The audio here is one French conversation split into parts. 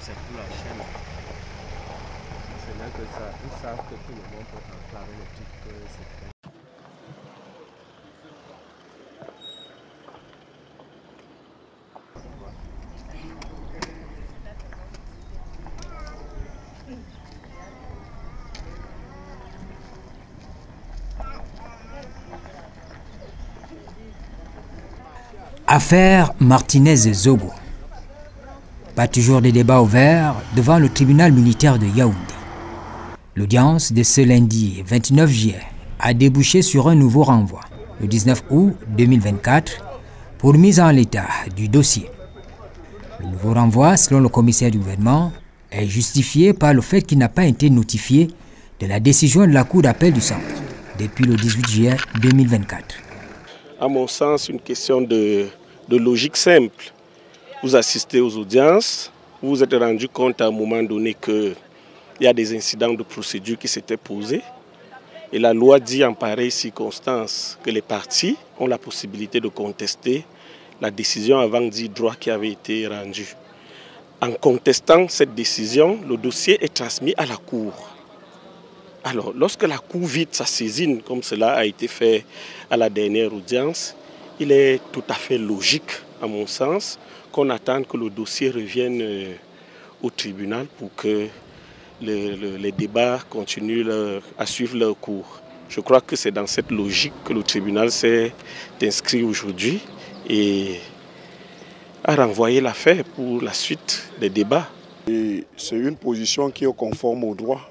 c'est pour la chaîne. C'est là que ça, ils savent que tout le monde peut entrer avec le truc secret. Affaire Martinez-Zogo. Pas toujours de débats ouverts devant le tribunal militaire de Yaoundé. L'audience de ce lundi 29 juillet a débouché sur un nouveau renvoi, le 19 août 2024, pour mise en l'état du dossier. Le nouveau renvoi, selon le commissaire du gouvernement, est justifié par le fait qu'il n'a pas été notifié de la décision de la Cour d'appel du centre depuis le 18 juillet 2024. À mon sens, une question de logique simple. Vous assistez aux audiences, vous vous êtes rendu compte à un moment donné qu'il y a des incidents de procédure qui s'étaient posés. Et la loi dit en pareille circonstance que les parties ont la possibilité de contester la décision avant dit droit qui avait été rendue. En contestant cette décision, le dossier est transmis à la Cour. Alors, lorsque la Cour vide sa saisine, comme cela a été fait à la dernière audience, il est tout à fait logique, à mon sens, qu'on attende que le dossier revienne au tribunal pour que les débats continuent à suivre leur cours. Je crois que c'est dans cette logique que le tribunal s'est inscrit aujourd'hui et a renvoyé l'affaire pour la suite des débats. C'est une position qui est conforme au droit.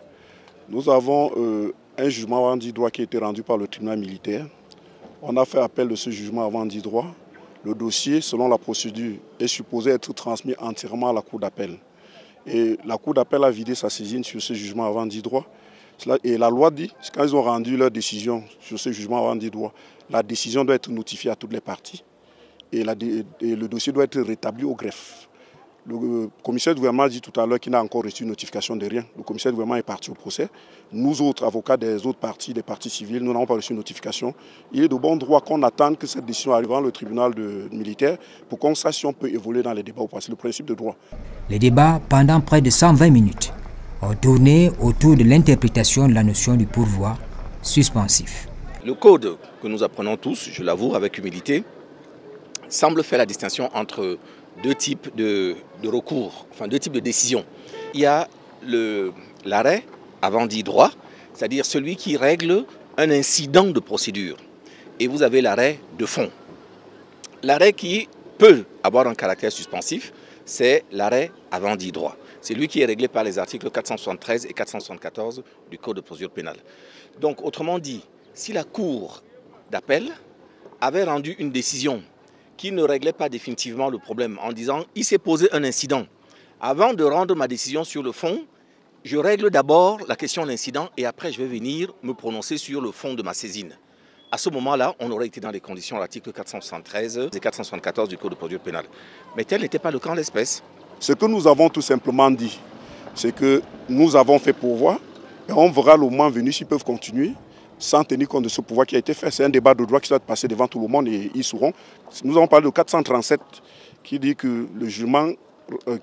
Nous avons un jugement avant dit droit qui a été rendu par le tribunal militaire. On a fait appel de ce jugement avant dit droit. Le dossier, selon la procédure, est supposé être transmis entièrement à la Cour d'appel. Et la Cour d'appel a vidé sa saisine sur ce jugement avant dit droit. Et la loi dit, quand ils ont rendu leur décision sur ce jugement avant dit droit, la décision doit être notifiée à toutes les parties. Et le dossier doit être rétabli au greffe. Le commissaire du gouvernement a dit tout à l'heure qu'il n'a encore reçu notification de rien. Le commissaire du gouvernement est parti au procès. Nous autres, avocats des autres parties, des parties civiles, nous n'avons pas reçu notification. Il est de bon droit qu'on attende que cette décision arrive devant le tribunal militaire pour qu'on sache si on peut évoluer dans les débats ou pas. C'est le principe de droit. Les débats, pendant près de 120 minutes, ont tourné autour de l'interprétation de la notion du pourvoi suspensif. Le code que nous apprenons tous, je l'avoue avec humilité, semble faire la distinction entre deux types de recours, enfin deux types de décisions. Il y a l'arrêt avant dit droit, c'est-à-dire celui qui règle un incident de procédure. Et vous avez l'arrêt de fond. L'arrêt qui peut avoir un caractère suspensif, c'est l'arrêt avant dit droit. C'est lui qui est réglé par les articles 473 et 474 du Code de procédure pénale. Donc, autrement dit, si la Cour d'appel avait rendu une décision qui ne réglait pas définitivement le problème en disant « il s'est posé un incident. Avant de rendre ma décision sur le fond, je règle d'abord la question de l'incident et après je vais venir me prononcer sur le fond de ma saisine. » À ce moment-là, on aurait été dans les conditions de l'article 473 et 474 du Code de procédure pénale. Mais tel n'était pas le cas en l'espèce. Ce que nous avons tout simplement dit, c'est que nous avons fait pourvoi et on verra le moment venu s'ils peuvent continuer sans tenir compte de ce pouvoir qui a été fait. C'est un débat de droit qui doit être passé devant tout le monde et ils sauront. Nous avons parlé de 437 qui dit que le jugement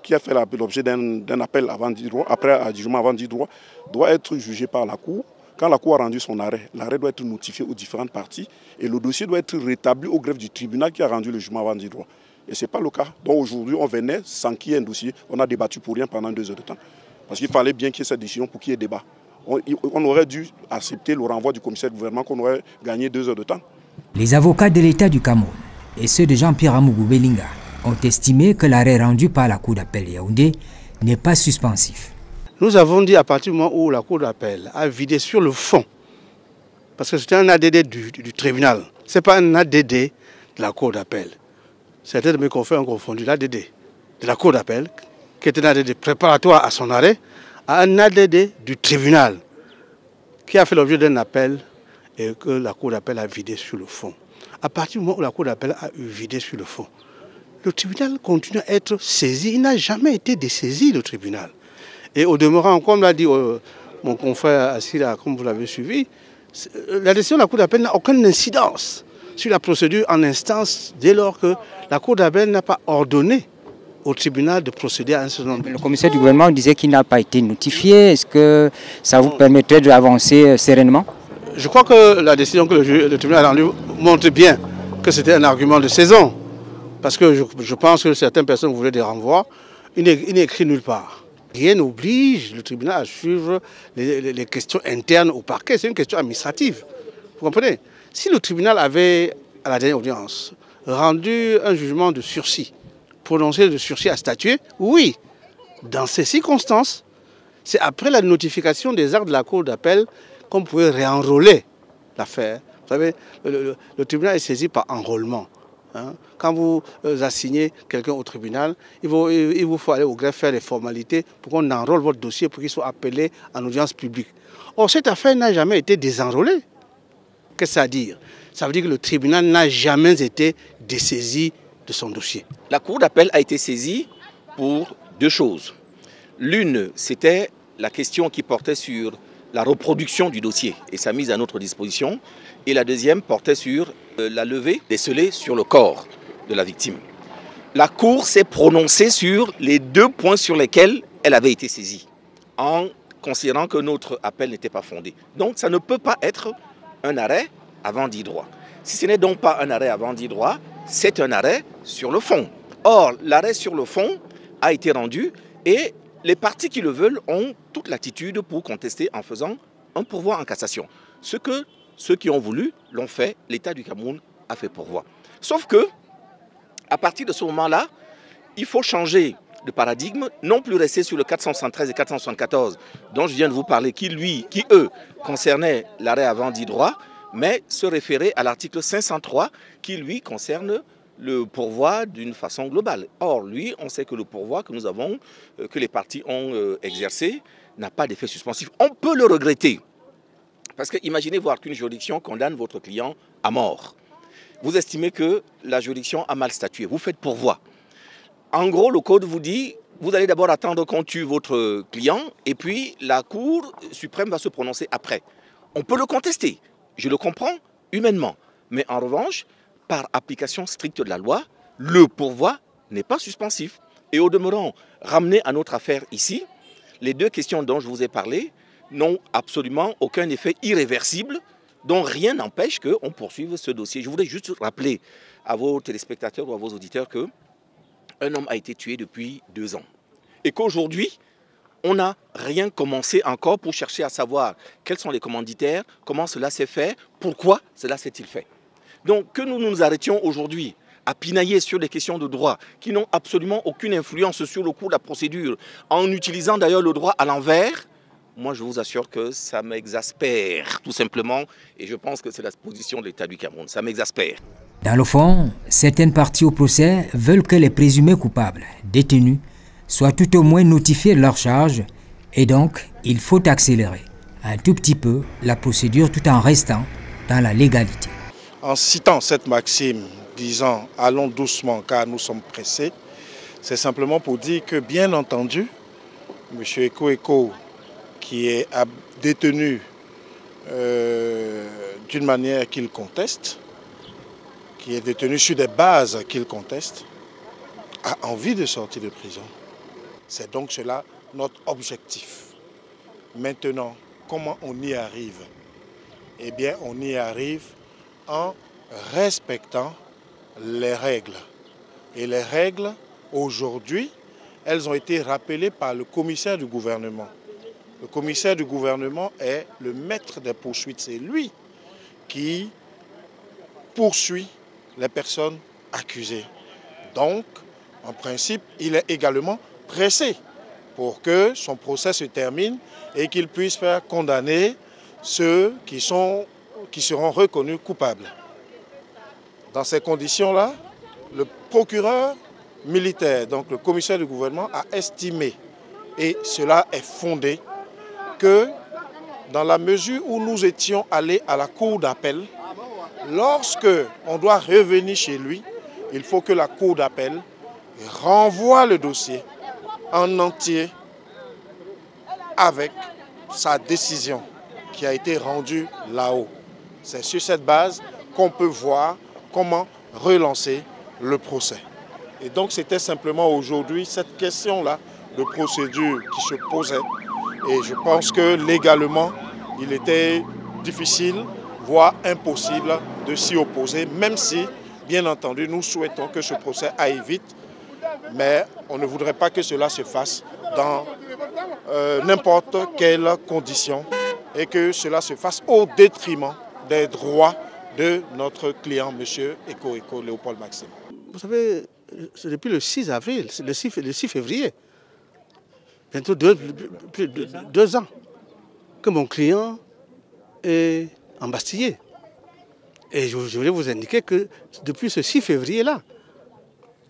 qui a fait l'objet d'un appel avant dit droit, après un jugement avant dit droit, doit être jugé par la Cour. Quand la Cour a rendu son arrêt, l'arrêt doit être notifié aux différentes parties et le dossier doit être rétabli au greffe du tribunal qui a rendu le jugement avant dit droit. Et ce n'est pas le cas. Donc aujourd'hui, on venait sans qu'il y ait un dossier. On a débattu pour rien pendant 2 heures de temps. Parce qu'il fallait bien qu'il y ait cette décision pour qu'il y ait débat. On aurait dû accepter le renvoi du commissaire du gouvernement qu'on aurait gagné 2 heures de temps. Les avocats de l'État du Cameroun et ceux de Jean-Pierre Amougou Belinga ont estimé que l'arrêt rendu par la Cour d'appel Yaoundé n'est pas suspensif. Nous avons dit à partir du moment où la Cour d'appel a vidé sur le fond, parce que c'était un ADD du tribunal, ce n'est pas un ADD de la Cour d'appel. Certains de mes confrères ont confondu l'ADD de la Cour d'appel, qui était un ADD préparatoire à son arrêt, à un ADD du tribunal, qui a fait l'objet d'un appel et que la Cour d'appel a vidé sur le fond. À partir du moment où la Cour d'appel a vidé sur le fond, le tribunal continue à être saisi. Il n'a jamais été dessaisi, le tribunal. Et au demeurant, comme l'a dit mon confrère Assira, comme vous l'avez suivi, la décision de la Cour d'appel n'a aucune incidence sur la procédure en instance dès lors que la Cour d'appel n'a pas ordonné au tribunal de procéder à un certain nombre. Le commissaire du gouvernement disait qu'il n'a pas été notifié. Est-ce que ça vous permettrait d'avancer sereinement? Je crois que la décision que le tribunal a rendue montre bien que c'était un argument de saison. Parce que je pense que certaines personnes voulaient des renvois. Il n'est écrit nulle part. Rien n'oblige le tribunal à suivre les questions internes au parquet. C'est une question administrative. Vous comprenez? Si le tribunal avait, à la dernière audience, rendu un jugement de sursis, prononcé de sursis à statuer, oui. Dans ces circonstances, c'est après la notification des actes de la Cour d'appel qu'on pouvait réenrôler l'affaire. Vous savez, le tribunal est saisi par enrôlement. Hein. Quand vous assignez quelqu'un au tribunal, il vous faut aller au greffe faire les formalités pour qu'on enrôle votre dossier pour qu'il soit appelé en audience publique. Or, cette affaire n'a jamais été désenrôlée. Qu'est-ce que ça veut dire? Ça veut dire que le tribunal n'a jamais été dessaisi de son dossier. La Cour d'appel a été saisie pour deux choses. L'une, c'était la question qui portait sur la reproduction du dossier et sa mise à notre disposition. Et la deuxième portait sur la levée des scellés sur le corps de la victime. La Cour s'est prononcée sur les deux points sur lesquels elle avait été saisie, en considérant que notre appel n'était pas fondé. Donc ça ne peut pas être un arrêt avant dit droit. Si ce n'est donc pas un arrêt avant dit droit, c'est un arrêt sur le fond. Or, l'arrêt sur le fond a été rendu et les parties qui le veulent ont toute l'attitude pour contester en faisant un pourvoi en cassation. Ce que ceux qui ont voulu l'ont fait, l'État du Cameroun a fait pourvoi. Sauf que, à partir de ce moment-là, il faut changer de paradigme, non plus rester sur le 473 et 474 dont je viens de vous parler, qui eux, concernaient l'arrêt avant dit droit, mais se référer à l'article 503 qui, lui, concerne le pourvoi d'une façon globale. Or, lui, on sait que le pourvoi que nous avons, que les parties ont exercé, n'a pas d'effet suspensif. On peut le regretter. Parce que imaginez voir qu'une juridiction condamne votre client à mort. Vous estimez que la juridiction a mal statué. Vous faites pourvoi. En gros, le code vous dit, vous allez d'abord attendre qu'on tue votre client et puis la Cour suprême va se prononcer après. On peut le contester. Je le comprends humainement. Mais en revanche, par application stricte de la loi, le pourvoi n'est pas suspensif. Et au demeurant, ramener à notre affaire ici, les deux questions dont je vous ai parlé n'ont absolument aucun effet irréversible, dont rien n'empêche qu'on poursuive ce dossier. Je voudrais juste rappeler à vos téléspectateurs ou à vos auditeurs qu'un homme a été tué depuis 2 ans. Et qu'aujourd'hui, on n'a rien commencé encore pour chercher à savoir quels sont les commanditaires, comment cela s'est fait, pourquoi cela s'est-il fait. Donc que nous nous arrêtions aujourd'hui à pinailler sur des questions de droit qui n'ont absolument aucune influence sur le cours de la procédure, en utilisant d'ailleurs le droit à l'envers, moi je vous assure que ça m'exaspère tout simplement, et je pense que c'est la position de l'État du Cameroun, ça m'exaspère. Dans le fond, certaines parties au procès veulent que les présumés coupables, détenus, soient tout au moins notifiés de leur charge, et donc il faut accélérer un tout petit peu la procédure tout en restant dans la légalité. En citant cette maxime disant « allons doucement car nous sommes pressés », c'est simplement pour dire que bien entendu, M. Eko, qui est détenu d'une manière qu'il conteste, qui est détenu sur des bases qu'il conteste, a envie de sortir de prison. C'est donc cela notre objectif. Maintenant, comment on y arrive? Eh bien, on y arrive en respectant les règles. Et les règles, aujourd'hui, elles ont été rappelées par le commissaire du gouvernement. Le commissaire du gouvernement est le maître des poursuites. C'est lui qui poursuit les personnes accusées. Donc, en principe, il est également pressé pour que son procès se termine et qu'il puisse faire condamner ceux qui seront reconnus coupables. Dans ces conditions-là, le procureur militaire, donc le commissaire du gouvernement, a estimé, et cela est fondé, que dans la mesure où nous étions allés à la cour d'appel, lorsque on doit revenir chez lui, il faut que la cour d'appel renvoie le dossier en entier avec sa décision qui a été rendue là-haut. C'est sur cette base qu'on peut voir comment relancer le procès. Et donc c'était simplement aujourd'hui cette question-là de procédure qui se posait. Et je pense que légalement, il était difficile, voire impossible de s'y opposer, même si, bien entendu, nous souhaitons que ce procès aille vite, mais on ne voudrait pas que cela se fasse dans n'importe quelles conditions et que cela se fasse au détriment des droits de notre client, M. Eko Léopold Maxime. Vous savez, c'est depuis le 6 avril, le 6 février, bientôt plus de 2 ans, que mon client est embastillé. Et je voulais vous indiquer que depuis ce 6 février-là,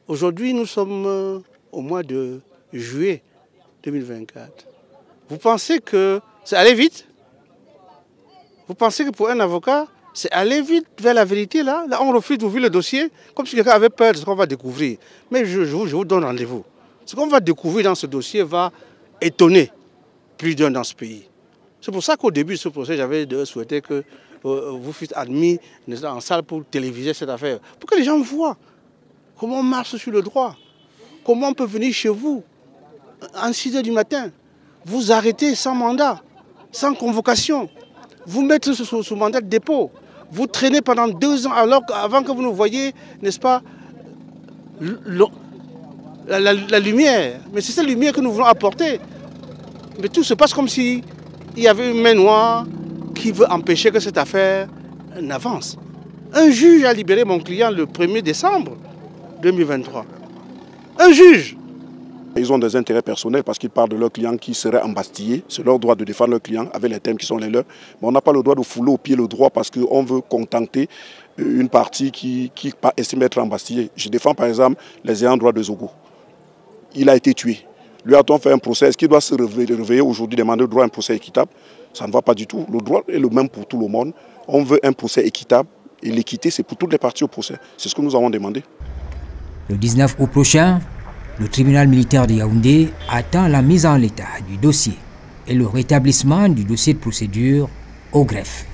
aujourd'hui nous sommes au mois de juillet 2024. Vous pensez que c'est aller vite? Vous pensez que pour un avocat, c'est aller vite vers la vérité là? Là, on refuse d'ouvrir le dossier comme si quelqu'un avait peur de ce qu'on va découvrir. Mais je vous donne rendez-vous. Ce qu'on va découvrir dans ce dossier va étonner plus d'un dans ce pays. C'est pour ça qu'au début de ce procès, j'avais souhaité que vous fussiez admis en salle pour téléviser cette affaire. Pour que les gens voient comment on marche sur le droit. Comment on peut venir chez vous à 6 h du matin, vous arrêter sans mandat, sans convocation, vous mettre sous mandat de dépôt, vous traîner pendant 2 ans avant que vous nous voyiez, n'est-ce pas, la lumière. Mais c'est cette lumière que nous voulons apporter. Mais tout se passe comme s'il y avait une main noire qui veut empêcher que cette affaire n'avance. Un juge a libéré mon client le 1er décembre 2023. Un juge. Ils ont des intérêts personnels parce qu'ils parlent de leurs clients qui seraient embastillés. C'est leur droit de défendre leurs clients avec les thèmes qui sont les leurs. Mais on n'a pas le droit de fouler au pied le droit parce qu'on veut contenter une partie qui estime être embastillée. Je défends par exemple les ayants droit de Zogo. Il a été tué. Lui a-t-on fait un procès? Est-ce qu'il doit se réveiller aujourd'hui, demander le droit à un procès équitable? Ça ne va pas du tout. Le droit est le même pour tout le monde. On veut un procès équitable et l'équité, c'est pour toutes les parties au procès. C'est ce que nous avons demandé. Le 19 août prochain, le tribunal militaire de Yaoundé attend la mise en l'état du dossier et le rétablissement du dossier de procédure au greffe.